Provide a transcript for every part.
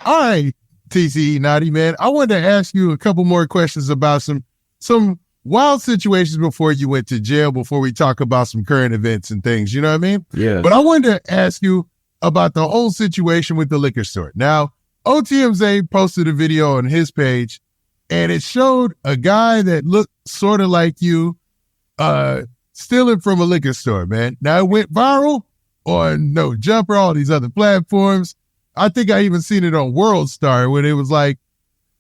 All right, TTE Notti, man. I wanted to ask you a couple more questions about some wild situations before you went to jail, before we talk about some current events and things, you know what I mean? Yeah. But I wanted to ask you about the whole situation with the liquor store. Now, OTM Zay posted a video on his page, and it showed a guy that looked sort of like you stealing from a liquor store, man. Now, it went viral on No Jumper, all these other platforms. I think I even seen it on World Star when it was like,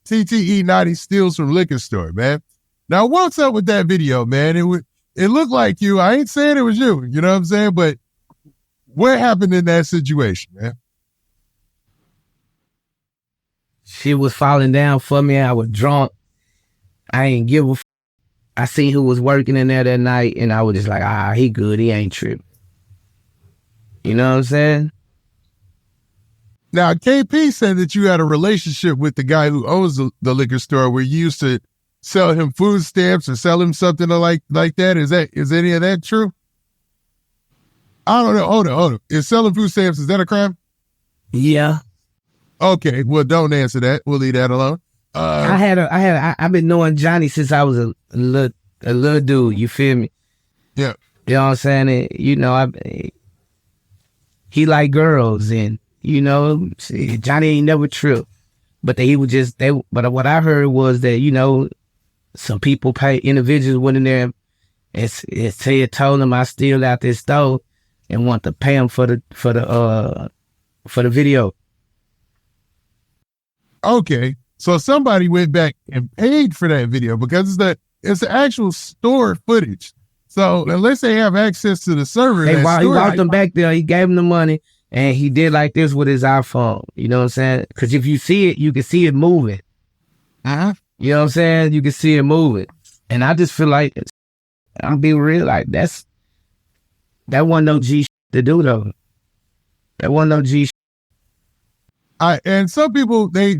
TTE Notti steals from liquor store, man. Now, what's up with that video, man? It looked like you. I ain't saying it was you, you know what I'm saying? But what happened in that situation, man? Shit was falling down for me. I was drunk. I ain't give a f. I seen who was working in there that night, and I was just like, he good. He ain't tripping. You know what I'm saying? Now, KP said that you had a relationship with the guy who owns the liquor store where you used to sell him food stamps or sell him something like that. Is any of that true? I don't know. Hold on. Is selling food stamps, is that a crime? Yeah. Okay, well, don't answer that. We'll leave that alone. I've been knowing Johnny since I was a little dude. You feel me? Yeah. You know what I'm saying? He like girls, and Johnny ain't never tripped. But but what I heard was that some people individuals went in there and told them I steal out this store and want to pay them for the video. Okay, so somebody went back and paid for that video because it's the actual store footage. So unless they have access to the server, he walked them back there. He gave them the money, and he did like this with his iPhone. You know what I'm saying? Because if you see it, you can see it moving. Uh-huh. You know what I'm saying? You can see it moving, and I just feel like I'm being real. Like that wasn't no G to do though. That wasn't no G. And some people they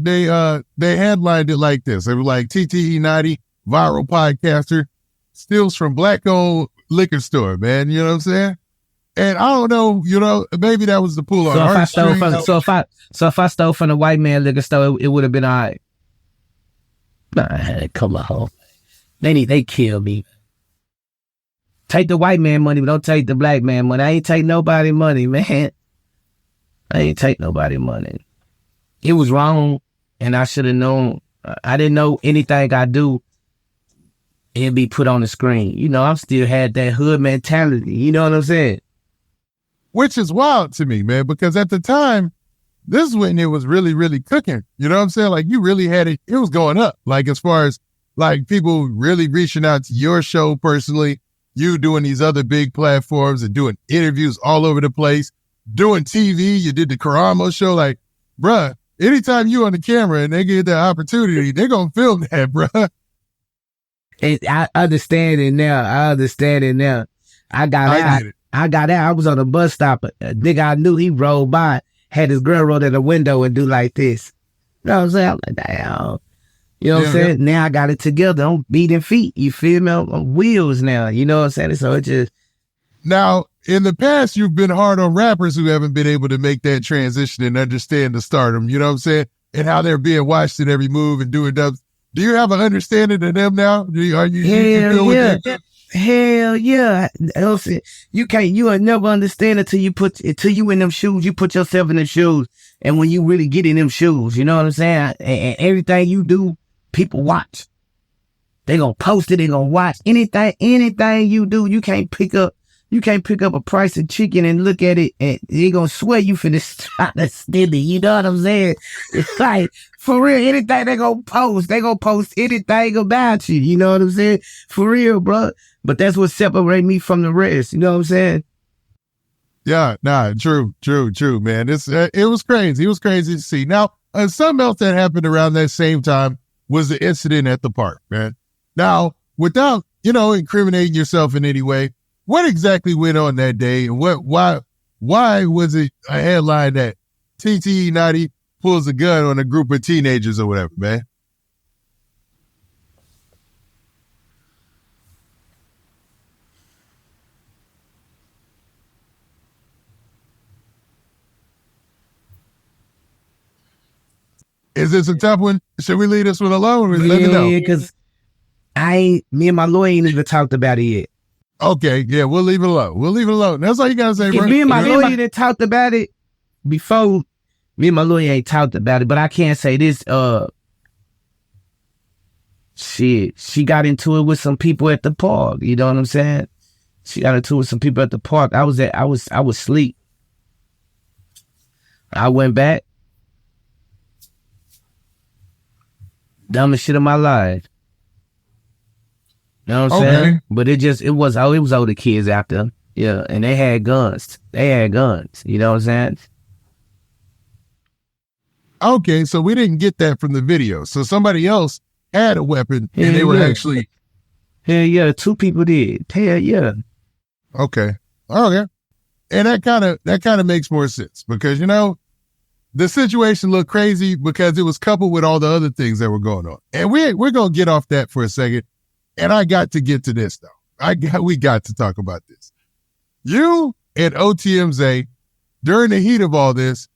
headlined it like this. They were like, TTE Notti, viral podcaster, steals from black-owned liquor store, man. You know what I'm saying? And I don't know, maybe that was the pull on heartstrings. So if I stole from the white man liquor store, it would have been all right. Nah, come on. They kill me. Take the white man money, but don't take the black man money. I ain't take nobody money, man. I ain't take nobody money. It was wrong, and I should have known. I didn't know anything I do, it'd be put on the screen. I still had that hood mentality. You know what I'm saying? Which is wild to me, man, because at the time, this is when it was really, really cooking. You know what I'm saying? Like, you really had it was going up. Like, as far as, like, people really reaching out to your show personally, you doing these other big platforms and doing interviews all over the place, doing TV, you did the Karamo show. Like, bruh, anytime you on the camera and they get that opportunity, they're going to film that, bruh. I understand it now. I got out. I was on a bus stop. A nigga I knew, he rolled by, had his girl roll at the window and do like this. You know what I'm saying? I'm like, damn. You know what I'm saying? Yeah. Now I got it together. I'm beating feet. You feel me? I'm on wheels now. You know what I'm saying? So it just... Now, in the past, you've been hard on rappers who haven't been able to make that transition and understand the stardom. You know what I'm saying? And how they're being watched in every move and doing dubs. Do you have an understanding of them now? Hell yeah. You'll never understand until you in them shoes, you put yourself in them shoes. And when you really get in them shoes, you know what I'm saying? And everything you do, people watch. They gonna post it, they gonna watch. Anything you do, you can't pick up a price of chicken and look at it and they gonna swear you finna try to steal it. You know what I'm saying? It's like, for real, anything they gonna post anything about you. You know what I'm saying? For real, bro. But that's what separates me from the rest. You know what I'm saying? Yeah, nah, true, man. It was crazy. It was crazy to see. Now, something else that happened around that same time was the incident at the park, man. Now, without, incriminating yourself in any way, what exactly went on that day, and why was it a headline that TTE Notti pulls a gun on a group of teenagers or whatever, man? Is this a tough one? Should we leave this one alone? Let me know. Yeah, because me and my lawyer ain't even talked about it yet. Okay, yeah, we'll leave it alone. We'll leave it alone. That's all you gotta say, If bro. me and my lawyer that talked about it before, me and my lawyer ain't talked about it, but I can't say this. Shit, she got into it with some people at the park. You know what I'm saying? She got into it with some people at the park. I was asleep. I went back. Dumbest shit of my life. You know what I'm saying? But it was older kids out there. Yeah, and they had guns. You know what I'm saying? Okay, so we didn't get that from the video. So somebody else had a weapon and they were actually. Hell yeah, 2 people did. Hell yeah. Okay. And that kind of makes more sense because, you know, the situation looked crazy because it was coupled with all the other things that were going on. And we're going to get off that for a second. And I got to get to this though. We got to talk about this. You and OTM Zay, during the heat of all this,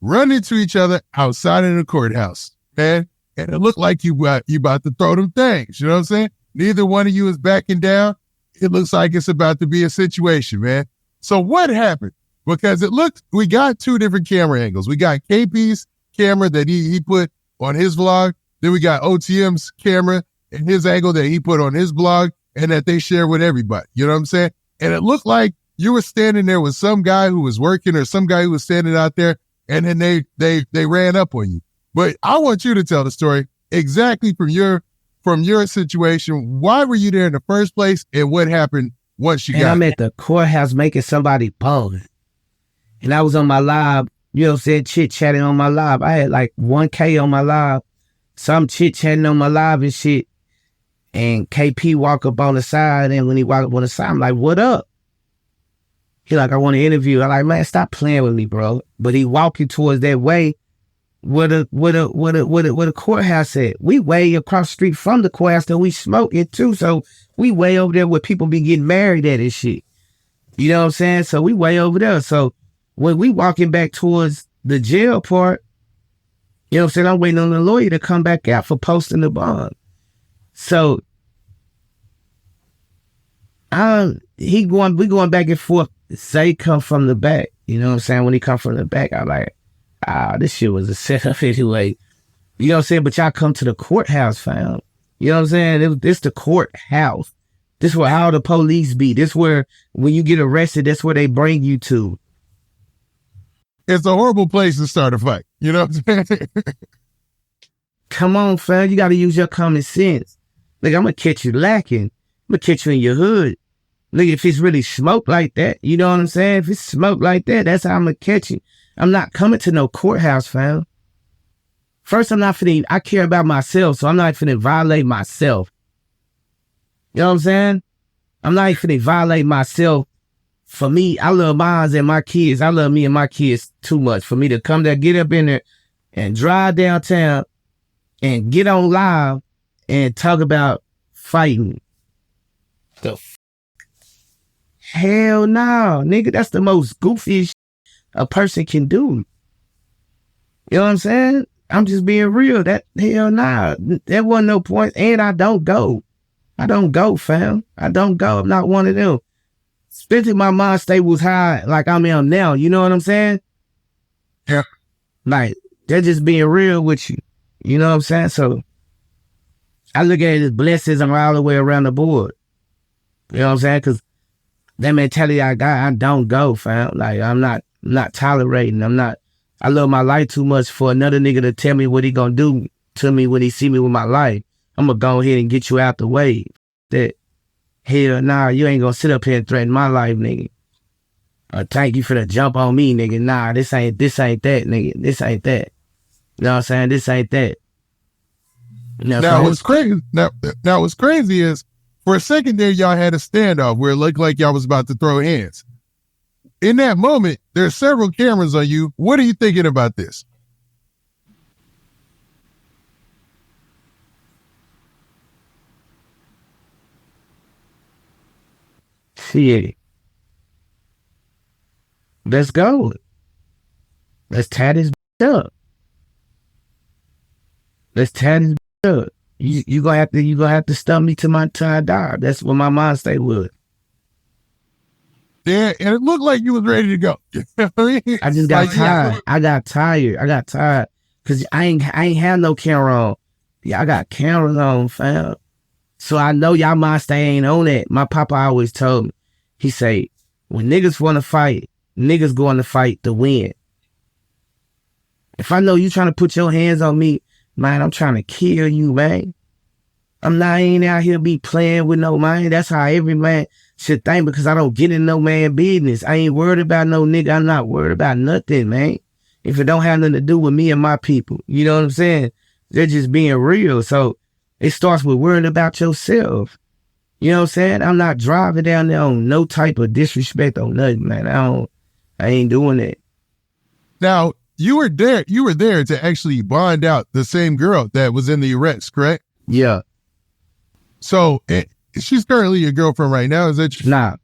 run into each other outside of the courthouse, man. And it looked like you about to throw them things. You know what I'm saying? Neither one of you is backing down. It looks like it's about to be a situation, man. So what happened? Because we got 2 different camera angles. We got KP's camera that he put on his vlog. Then we got OTM's camera and his angle that he put on his blog and that they share with everybody. You know what I'm saying? And it looked like you were standing there with some guy who was working or some guy who was standing out there, and then they ran up on you. But I want you to tell the story exactly from your situation. Why were you there in the first place, and what happened once you got I'm at the courthouse making somebody bone. And I was on my live, you know what I'm saying, chit-chatting on my live. I had like 1K on my live. So I'm chit-chatting on my live and shit. And KP walk up on the side, and when he walk up on the side, I'm like, what up? He like, I want to interview. I'm like, man, stop playing with me, bro. But he walking towards that way where the courthouse at. We way across the street from the courthouse that we smoke it too. So we way over there where people be getting married at and shit. You know what I'm saying? So we way over there. So when we walking back towards the jail part, you know what I'm saying? I'm waiting on the lawyer to come back out for posting the bond. So we going back and forth. Zay come from the back. You know what I'm saying? When he come from the back, I'm like, this shit was a setup anyway. You know what I'm saying? But y'all come to the courthouse, fam. You know what I'm saying? This the courthouse. This where all the police be. This where when you get arrested, that's where they bring you to. It's a horrible place to start a fight. You know what I'm saying? Come on, fam. You got to use your common sense. Like, I'm going to catch you lacking. I'm going to catch you in your hood. Look, if it's really smoke like that, you know what I'm saying? If it's smoke like that, that's how I'm going to catch you. I'm not coming to no courthouse, fam. First, I care about myself, so I'm not finna violate myself. You know what I'm saying? I'm not finna violate myself. For me, I love mine and my kids. I love me and my kids too much for me to come there, get up in there and drive downtown and get on live and talk about fighting. Hell no, nigga. That's the most goofiest a person can do. You know what I'm saying? I'm just being real. That hell nah. There wasn't no point. And I don't go. I don't go, fam. I don't go. I'm not one of them. Especially my mind state was high like I'm in now. You know what I'm saying? Yeah. Like, they're just being real with you. You know what I'm saying? So I look at it as blessings all the way around the board. You know what I'm saying? Because that mentality I got, I don't go, fam. Like, I'm not tolerating. I love my life too much for another nigga to tell me what he gonna do to me when he see me with my life. I'm gonna go ahead and get you out the way. That, hell nah, you ain't gonna sit up here and threaten my life, nigga. Or thank you for the jump on me, nigga. Nah, this ain't that, nigga. This ain't that. You know what I'm saying? This ain't that. Now what's crazy? Now what's crazy is for a second there, y'all had a standoff where it looked like y'all was about to throw hands. In that moment, there's several cameras on you. What are you thinking about this? Shit. Let's go. Let's tie this up. let's tear this up. You gonna have to stump me till I die. That's what my mind state was. Yeah, and it looked like you was ready to go. I just got tired. I got tired. Cause I ain't have no camera on. Yeah, I got cameras on, fam. So I know y'all mind state ain't on that. My papa always told me. He say, when niggas wanna fight, niggas going to fight to win. If I know you trying to put your hands on me, man, I'm trying to kill you, man. I ain't out here be playing with no man. That's how every man should think, because I don't get in no man business. I ain't worried about no nigga. I'm not worried about nothing, man. If it don't have nothing to do with me and my people, you know what I'm saying? They're just being real. So it starts with worrying about yourself. You know what I'm saying? I'm not driving down there on no type of disrespect or nothing, man. I ain't doing that. Now, you were there to actually bond out the same girl that was in the arrest, correct? Yeah. So she's currently your girlfriend right now, is that true? Nah.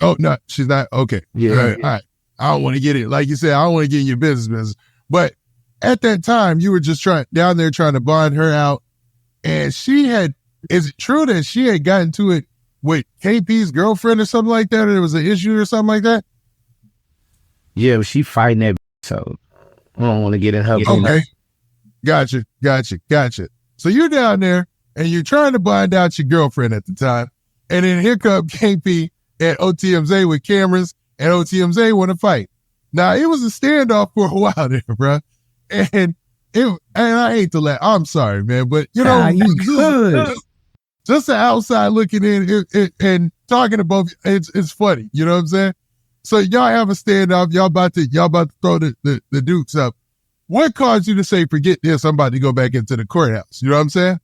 Oh, no, she's not? Okay. Yeah. All right. I don't want to get it. Like you said, I don't want to get in your business. But at that time, you were just down there trying to bond her out. And is it true that she had gotten to it with KP's girlfriend or something like that? Or there was an issue or something like that? Yeah, but she fighting that, so I don't want to get in her business. Okay. Gotcha. So you're down there and you're trying to bond out your girlfriend at the time. And then here come KP and OTM Zay with cameras, and OTM Zay want to fight. Now, it was a standoff for a while there, bro. And I hate to laugh. I'm sorry, man, but you know, you good. Just the outside looking in and talking to both, it's funny. You know what I'm saying? So y'all have a standoff. Y'all about to throw the dukes up. What caused you to say, forget this, I'm about to go back into the courthouse? You know what I'm saying?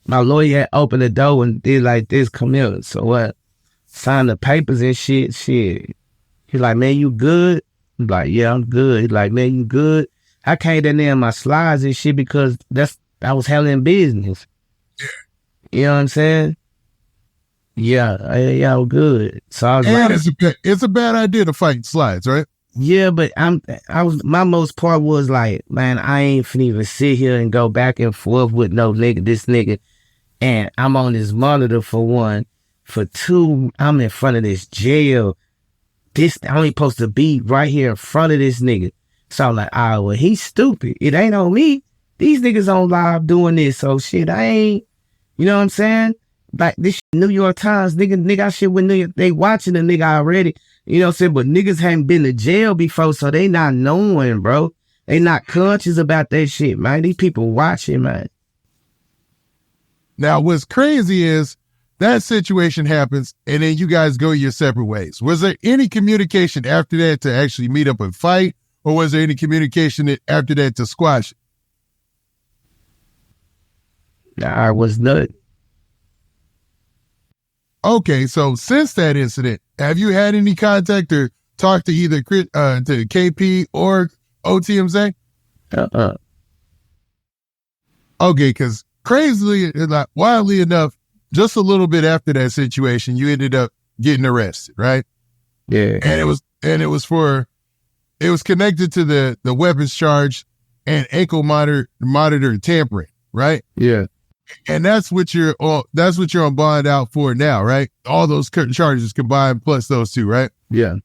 My lawyer had opened the door and did like this, come here. So what? Signed the papers and shit. He's like, man, you good? I'm like, yeah, I'm good. He's like, man, you good? I came down there in my slides and shit because I was handling business. Yeah. You know what I'm saying? Yeah, I was good. So I was it's a bad idea to fight slides, right? Yeah, but my most part was like, man, I ain't finna even sit here and go back and forth with no nigga, this nigga. And I'm on this monitor for one. For two, I'm in front of this jail. I'm only supposed to be right here in front of this nigga. So I'm like, well, he's stupid. It ain't on me. These niggas on live doing this. So shit, I ain't, you know what I'm saying? Like this New York Times, nigga, I shit with nigga, they watching the nigga already. You know what I'm saying? But niggas haven't been to jail before, so they not knowing, bro. They not conscious about that shit, man. These people watching, man. Now, what's crazy is that situation happens, and then you guys go your separate ways. Was there any communication after that to actually meet up and fight, or was there any communication after that to squash it? Nah, it was not. Okay, so since that incident, have you had any contact or talked to either to KP or OTM Zay? Okay, because wildly enough, just a little bit after that situation, you ended up getting arrested, right? Yeah. And it was connected to the weapons charge and ankle monitor tampering, right? Yeah. And that's what you're on bond out for now, right? All those charges combined plus those two, right? Yeah.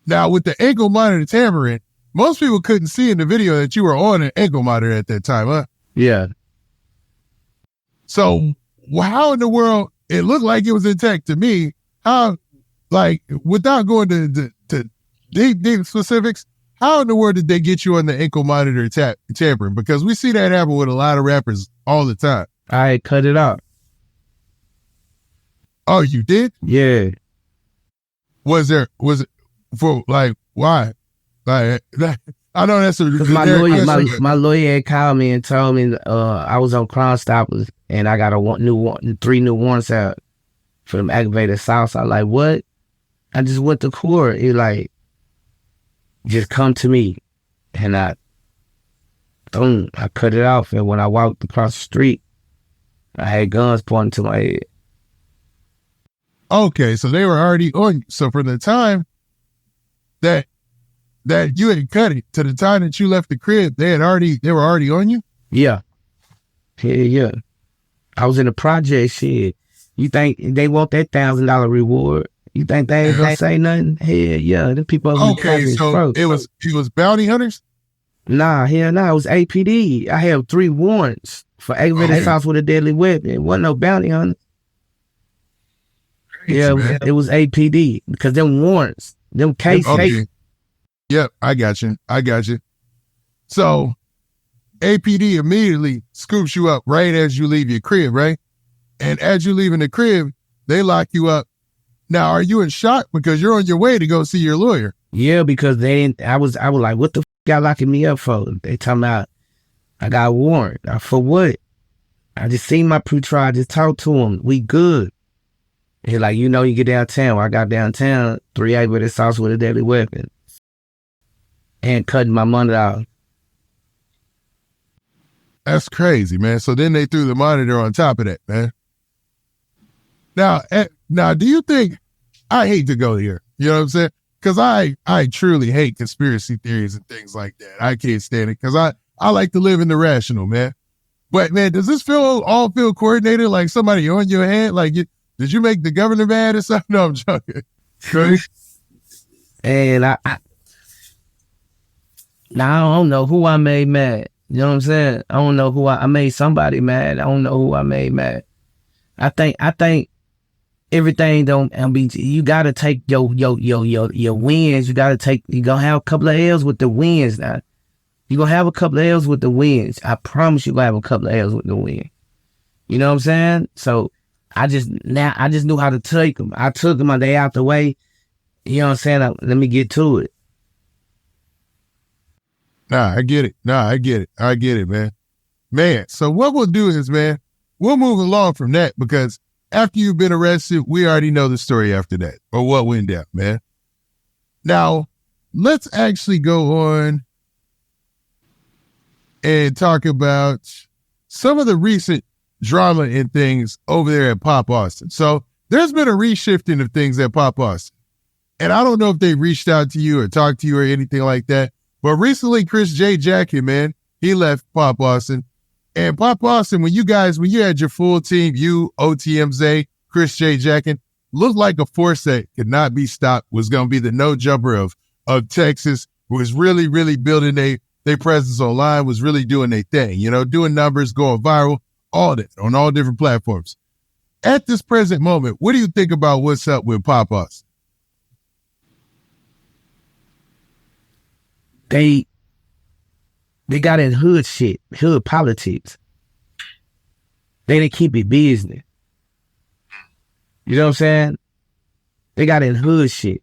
Now with the ankle monitor tampering, most people couldn't see in the video that you were on an ankle monitor at that time, huh? Yeah. So how in the world, it looked like it was intact to me. How, like, without going to deep specifics, how in the world did they get you on the ankle monitor tampering? Because we see that happen with a lot of rappers all the time. I cut it out. Oh, you did? Yeah. Was it for like, why? Like, I know that's my lawyer had called me and told me I was on Crime Stoppers and I got three new warrants out for them aggravated assaults. I like, what? I just went to court. He like, just come to me. And I cut it off. And when I walked across the street, I had guns pointing to my head. Okay, so they were already on you. So from the time that you had cut it to the time that you left the crib, they were already on you? Yeah. Yeah. I was in the project shit. You think they want that $1,000 reward? You think they ain't gonna say nothing? Hell yeah. The people over the Okay, so it was bounty hunters? Nah, hell nah. It was APD. I have 3 warrants for aggravated assault with a deadly weapon. It wasn't no bounty hunter. Yeah, it was APD because them warrants, them cases. Okay. Yep, I got you. So APD immediately scoops you up right as you leave your crib, right? And as you leaving the crib, they lock you up. Now, are you in shock because you're on your way to go see your lawyer? Yeah, because they didn't. I was like, what the y'all locking me up for? They talking about I got a warrant. For what? I just seen my pretrial. I just talked to him. We good. He like, you get downtown. I got downtown, 3 aggravated assaults with a deadly weapon. And cutting my money out. That's crazy, man. So then they threw the monitor on top of that, man. Now, do you think, I hate to go here, you know what I'm saying? Because I truly hate conspiracy theories and things like that. I can't stand it because I like to live in the rational, man. But, man, does this all feel coordinated, like somebody on your head? Like, did you make the governor mad or something? No, I'm joking. And I don't know who I made mad. You know what I'm saying? I don't know who I made somebody mad. I don't know who I made mad. I think everything don't be. You gotta take your wins. You gonna have a couple of L's with the wins now. You gonna have a couple of L's with the wins. I promise you gonna have a couple of L's with the win. You know what I'm saying? So I just knew how to take them. I took them a day out the way. You know what I'm saying? Let me get to it. Nah, I get it. I get it, man. Man, so what we'll do is, man, we'll move along from that because after you've been arrested, we already know the story after that or what went down, man. Now, let's actually go on and talk about some of the recent drama and things over there at Popa Austin. So there's been a reshifting of things at Popa Austin. And I don't know if they reached out to you or talked to you or anything like that. But recently, Chris J. Jacket, man, he left Popa Austin. And Popa Austin, when you had your full team, you, OTM Zay, Chris J. Jacket, looked like a force that could not be stopped, was going to be the no-jumper of Texas, was really, really building their presence online, was really doing their thing, doing numbers, going viral, all that, on all different platforms. At this present moment, what do you think about what's up with Popa Austin? They got in hood shit, hood politics. They didn't keep it business. You know what I'm saying? They got in hood shit.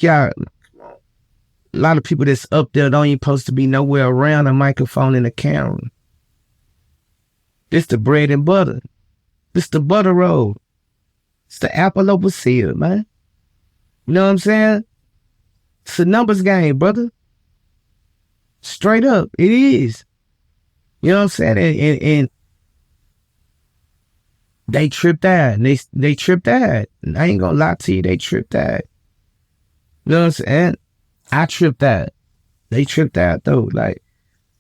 Yeah, a lot of people that's up there don't even supposed to be nowhere around a microphone and a camera. This the bread and butter. This the butter roll. It's the apple over seal, man. You know what I'm saying? It's a numbers game, brother. Straight up, it is. You know what I'm saying? And they tripped out. They tripped out. And I ain't gonna lie to you, they tripped out. You know what I'm saying? I tripped out. They tripped out though. Like,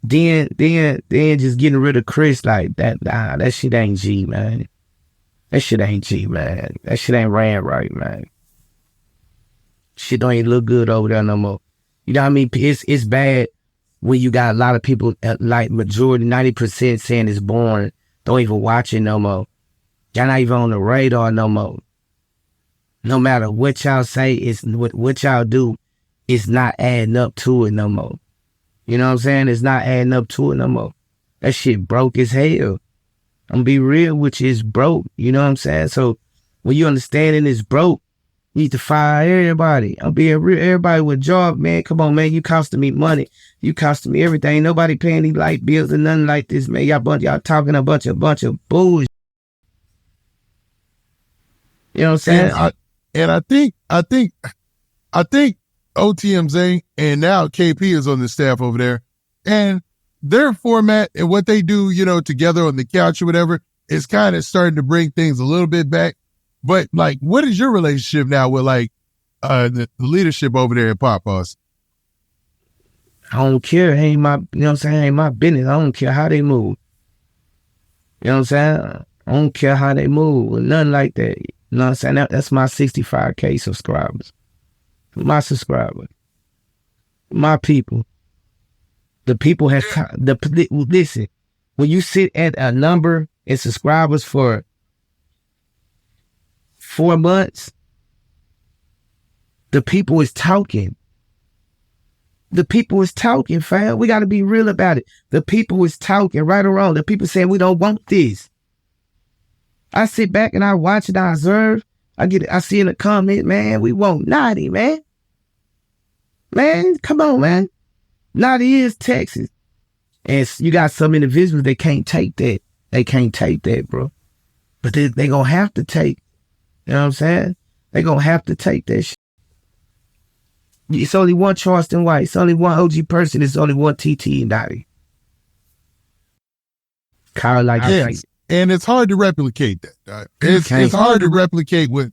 then just getting rid of Chris like that. Nah, that shit ain't G, man. That shit ain't G, man. That shit ain't ran right, man. Shit don't even look good over there no more. You know what I mean? It's bad when you got a lot of people, like majority, 90% saying it's boring. Don't even watch it no more. Y'all not even on the radar no more. No matter what y'all say, it's what y'all do, it's not adding up to it no more. You know what I'm saying? It's not adding up to it no more. That shit broke as hell. I'm gonna be real with you, it's broke. You know what I'm saying? So when you understanding it's broke, you need to fire everybody. I'm being real. Everybody with a job, man. Come on, man. You costing me money. You costing me everything. Nobody paying these light bills or nothing like this, man. Y'all talking a bunch of bullshit. You know what I'm saying? And I think OTM Zay and now KP is on the staff over there, and their format and what they do, together on the couch or whatever, is kind of starting to bring things a little bit back. But like, what is your relationship now with the leadership over there at Popa Austin? I don't care. It ain't my, you know what I'm saying? It ain't my business. I don't care how they move. You know what I'm saying? I don't care how they move or nothing like that. You know what I'm saying? That's my 65K subscribers. My subscribers. My people. The people has, listen, when you sit at a number in subscribers for 4 months, the people is talking. The people is talking, fam. We got to be real about it. The people is talking, right or wrong. The people saying we don't want this. I sit back and I watch it, I observe. I see in the comment, man, we want Notti, man. Man, come on, man. Notti is Texas. And you got some individuals that can't take that. They can't take that, bro. But they gonna have to take, you know what I'm saying? They gonna have to take that shit. It's only one Charleston White. It's only one OG person. It's only one TTE Notti. Kyle like that. And it's hard to replicate that. It's hard to replicate when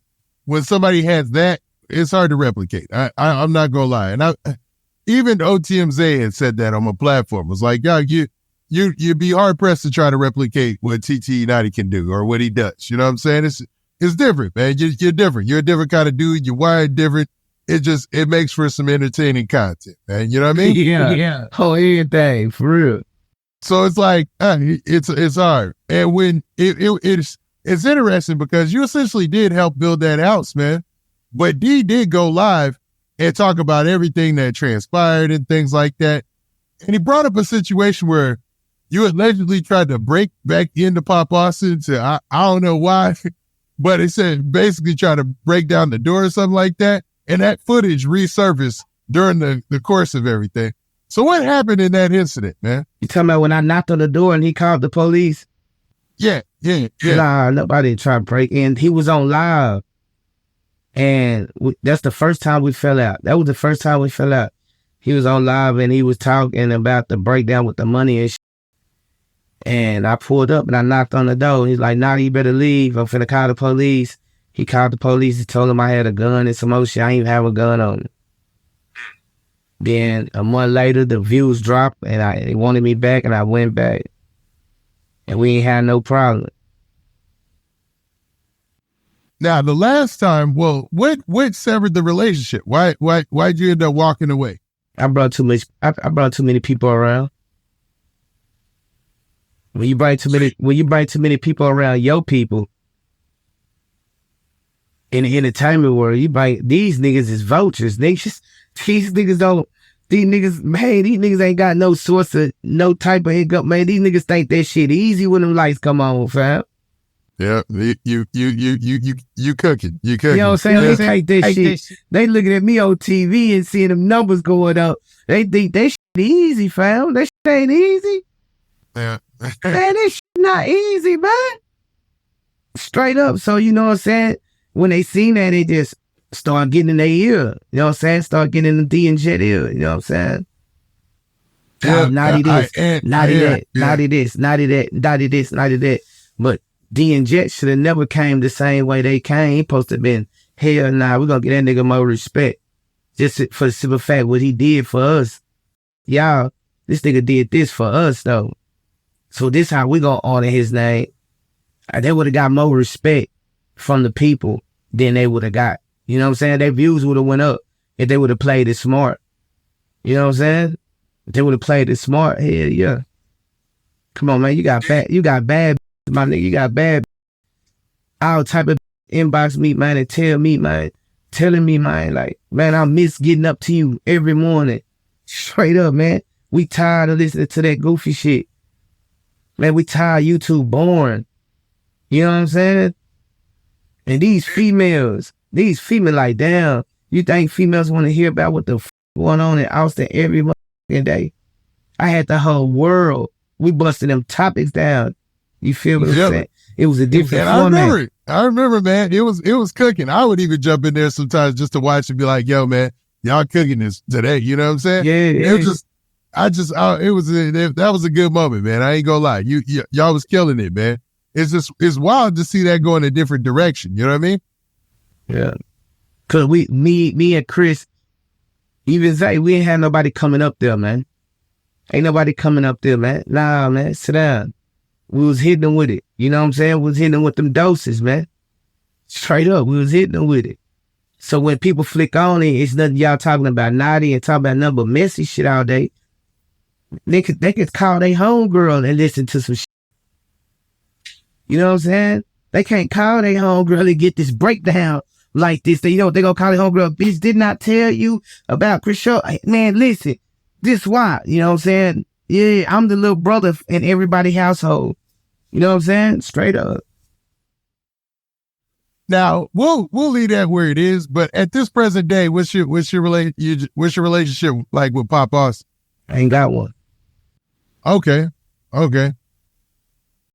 somebody has that. It's hard to replicate. I'm not gonna lie. And even OTM Zay had said that on my platform. It was like, yeah, you'd be hard pressed to try to replicate what TTE Notti can do or what he does. You know what I'm saying? It's different, man. You're different. You're a different kind of dude. You're wired different. It makes for some entertaining content, man. You know what I mean? Yeah. Oh, everything for real. So it's like it's hard, and when it's interesting because you essentially did help build that house, man. But D did go live and talk about everything that transpired and things like that, and he brought up a situation where you allegedly tried to break back into Popa Austin. I don't know why, but it said basically try to break down the door or something like that, and that footage resurfaced during the course of everything. So what happened in that incident, man? You talking about when I knocked on the door and he called the police? Yeah. Nah, nobody tried to break in. He was on live. And that's the first time we fell out. That was the first time we fell out. He was on live and he was talking about the breakdown with the money and shit. And I pulled up and I knocked on the door. He's like, Notti, you better leave. I'm finna call the police. He called the police. He told him I had a gun and some more shit. I didn't even have a gun on me. Then a month later, the views dropped and they wanted me back and I went back. And we ain't had no problem. Now, the last time, well, what severed the relationship? Why'd you end up walking away? I brought too many people around. When you bring too many people around your people in the entertainment world, these niggas is vultures. These niggas ain't got no source of no type of income, man. These niggas think that shit easy when them lights come on, fam. Yeah, you cooking. You know what I'm saying? They take that shit. They looking at me on TV and seeing them numbers going up. They think that shit easy, fam. That shit ain't easy. Yeah. Man, this shit not easy, man. Straight up. So you know what I'm saying? When they seen that, they just start getting in their ear. You know what I'm saying? Start getting in the D and Jet ear. You know what I'm saying? Yeah, Notti this, Notti that, Notti this, Notti that, Notti this, Notti that. But D and Jet should have never came the same way they came. He supposed to have been, hell nah, we're gonna get that nigga more respect. Just for the simple fact what he did for us. Y'all, this nigga did this for us though. So this how we gonna honor his name. They would have got more respect from the people than they would have got. You know what I'm saying? Their views would have went up if they would have played it smart. You know what I'm saying? If they would have played it smart, hell yeah. Come on, man. You got bad, my nigga. You got bad. All type of inbox me, man, and tell me, man. Telling me, man, like, man, I miss getting up to you every morning. Straight up, man. We tired of listening to that goofy shit. Man, we tired of YouTube boring. You know what I'm saying? And these females like, damn, you think females want to hear about what the going on in Austin every motherfucking day? I had the whole world. We busted them topics down. You feel what I'm saying? It was a different format. I remember, man. It was cooking. I would even jump in there sometimes just to watch and be like, yo, man, y'all cooking this today. You know what I'm saying? Yeah. It was that was a good moment, man. I ain't gonna lie. Y'all was killing it, man. It's wild to see that go in a different direction. You know what I mean? Yeah. Cause me and Chris, Even Zay, we ain't had nobody coming up there, man. Ain't nobody coming up there, man. Nah, man, sit down. We was hitting them with it. You know what I'm saying? We was hitting them with them doses, man. Straight up, we was hitting them with it. So when people flick on it, it's nothing y'all talking about naughty and talking about nothing but messy shit all day. They could call their homegirl and listen to some shit. You know what I'm saying? They can't call their homegirl and get this breakdown like this. You know what they gonna call their homegirl? Bitch, did not tell you about Chris Shaw. Man, listen, this why. You know what I'm saying? Yeah, I'm the little brother in everybody's household. You know what I'm saying? Straight up. Now we'll leave that where it is. But at this present day, what's your relationship like with Popa Austin? I ain't got one. Okay.